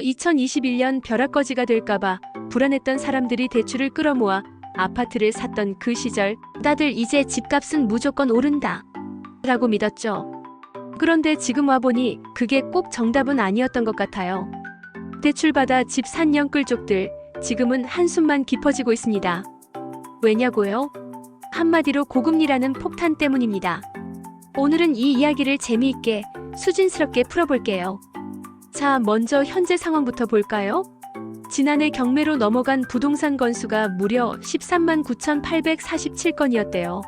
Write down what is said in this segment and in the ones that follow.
2021년 벼락거지가 될까봐 불안했던 사람들이 대출을 끌어모아 아파트를 샀던 그 시절, 다들 이제 집값은 무조건 오른다 라고 믿었죠. 그런데 지금 와보니 그게 꼭 정답은 아니었던 것 같아요. 대출받아 집 산 영끌족들, 지금은 한숨만 깊어지고 있습니다. 왜냐고요? 한마디로 고금리라는 폭탄 때문입니다. 오늘은 이 이야기를 재미있게, 수진스럽게 풀어볼게요. 자, 먼저 현재 상황부터 볼까요? 지난해 경매로 넘어간 부동산 건수가 무려 13만 9,847건이었대요.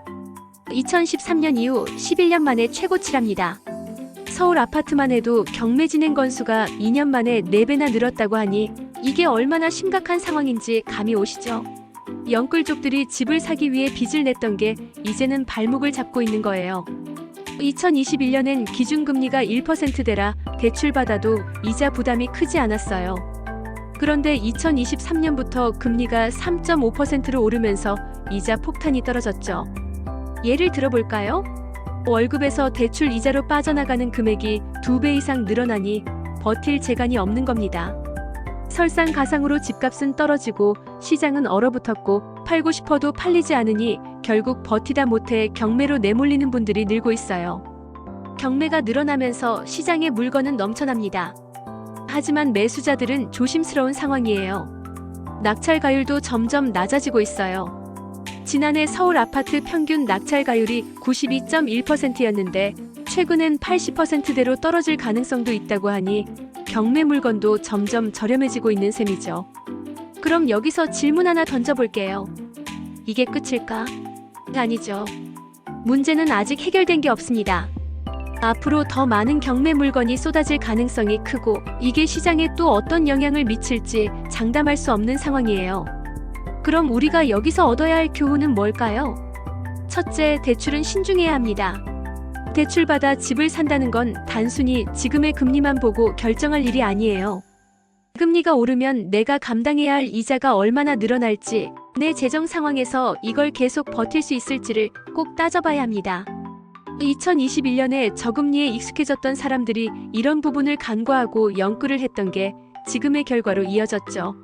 2013년 이후 11년 만에 최고치랍니다. 서울 아파트만 해도 경매 진행 건수가 2년 만에 4배나 늘었다고 하니 이게 얼마나 심각한 상황인지 감이 오시죠? 영끌족들이 집을 사기 위해 빚을 냈던 게 이제는 발목을 잡고 있는 거예요. 2021년엔 기준금리가 1%대라 대출받아도 이자 부담이 크지 않았어요. 그런데 2023년부터 금리가 3.5%로 오르면서 이자 폭탄이 떨어졌죠. 예를 들어볼까요? 월급에서 대출 이자로 빠져나가는 금액이 2배 이상 늘어나니 버틸 재간이 없는 겁니다. 설상가상으로 집값은 떨어지고 시장은 얼어붙었고 팔고 싶어도 팔리지 않으니 결국 버티다 못해 경매로 내몰리는 분들이 늘고 있어요. 경매가 늘어나면서 시장에 물건은 넘쳐납니다. 하지만 매수자들은 조심스러운 상황이에요. 낙찰가율도 점점 낮아지고 있어요. 지난해 서울 아파트 평균 낙찰가율이 92.1%였는데 최근엔 80%대로 떨어질 가능성도 있다고 하니 경매 물건도 점점 저렴해지고 있는 셈이죠. 그럼 여기서 질문 하나 던져볼게요. 이게 끝일까? 아니죠. 문제는 아직 해결된 게 없습니다. 앞으로 더 많은 경매 물건이 쏟아질 가능성이 크고 이게 시장에 또 어떤 영향을 미칠지 장담할 수 없는 상황이에요. 그럼 우리가 여기서 얻어야 할 교훈은 뭘까요? 첫째, 대출은 신중해야 합니다. 대출받아 집을 산다는 건 단순히 지금의 금리만 보고 결정할 일이 아니에요. 금리가 오르면 내가 감당해야 할 이자가 얼마나 늘어날지, 내 재정 상황에서 이걸 계속 버틸 수 있을지를 꼭 따져봐야 합니다. 2021년에 저금리에 익숙해졌던 사람들이 이런 부분을 간과하고 영끌을 했던 게 지금의 결과로 이어졌죠.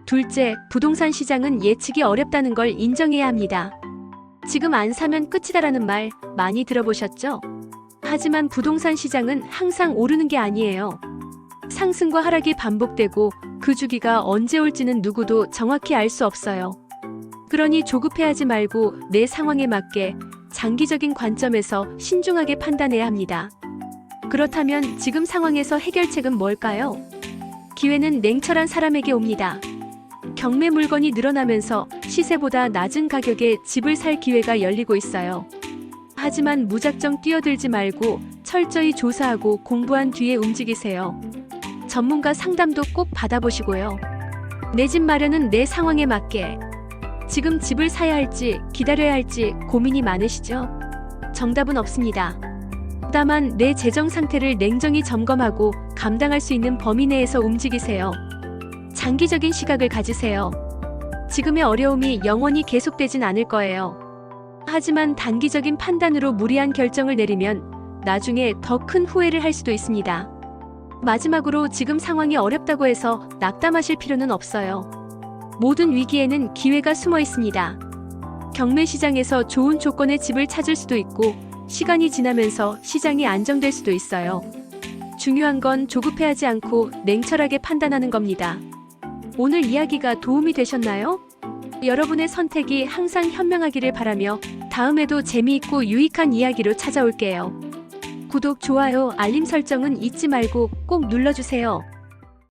둘째, 부동산 시장은 예측이 어렵다는 걸 인정해야 합니다. 지금 안 사면 끝이다라는 말 많이 들어보셨죠? 하지만 부동산 시장은 항상 오르는 게 아니에요. 상승과 하락이 반복되고 그 주기가 언제 올지는 누구도 정확히 알 수 없어요. 그러니 조급해하지 말고 내 상황에 맞게 장기적인 관점에서 신중하게 판단해야 합니다. 그렇다면 지금 상황에서 해결책은 뭘까요? 기회는 냉철한 사람에게 옵니다. 경매 물건이 늘어나면서 시세보다 낮은 가격에 집을 살 기회가 열리고 있어요. 하지만 무작정 뛰어들지 말고 철저히 조사하고 공부한 뒤에 움직이세요. 전문가 상담도 꼭 받아보시고요. 내 집 마련은 내 상황에 맞게. 지금 집을 사야 할지 기다려야 할지 고민이 많으시죠? 정답은 없습니다. 다만 내 재정 상태를 냉정히 점검하고 감당할 수 있는 범위 내에서 움직이세요. 장기적인 시각을 가지세요. 지금의 어려움이 영원히 계속되진 않을 거예요. 하지만 단기적인 판단으로 무리한 결정을 내리면 나중에 더 큰 후회를 할 수도 있습니다. 마지막으로 지금 상황이 어렵다고 해서 낙담하실 필요는 없어요. 모든 위기에는 기회가 숨어 있습니다. 경매 시장에서 좋은 조건의 집을 찾을 수도 있고 시간이 지나면서 시장이 안정될 수도 있어요. 중요한 건 조급해하지 않고 냉철하게 판단하는 겁니다. 오늘 이야기가 도움이 되셨나요? 여러분의 선택이 항상 현명하기를 바라며 다음에도 재미있고 유익한 이야기로 찾아올게요. 구독, 좋아요, 알림 설정은 잊지 말고 꼭 눌러주세요.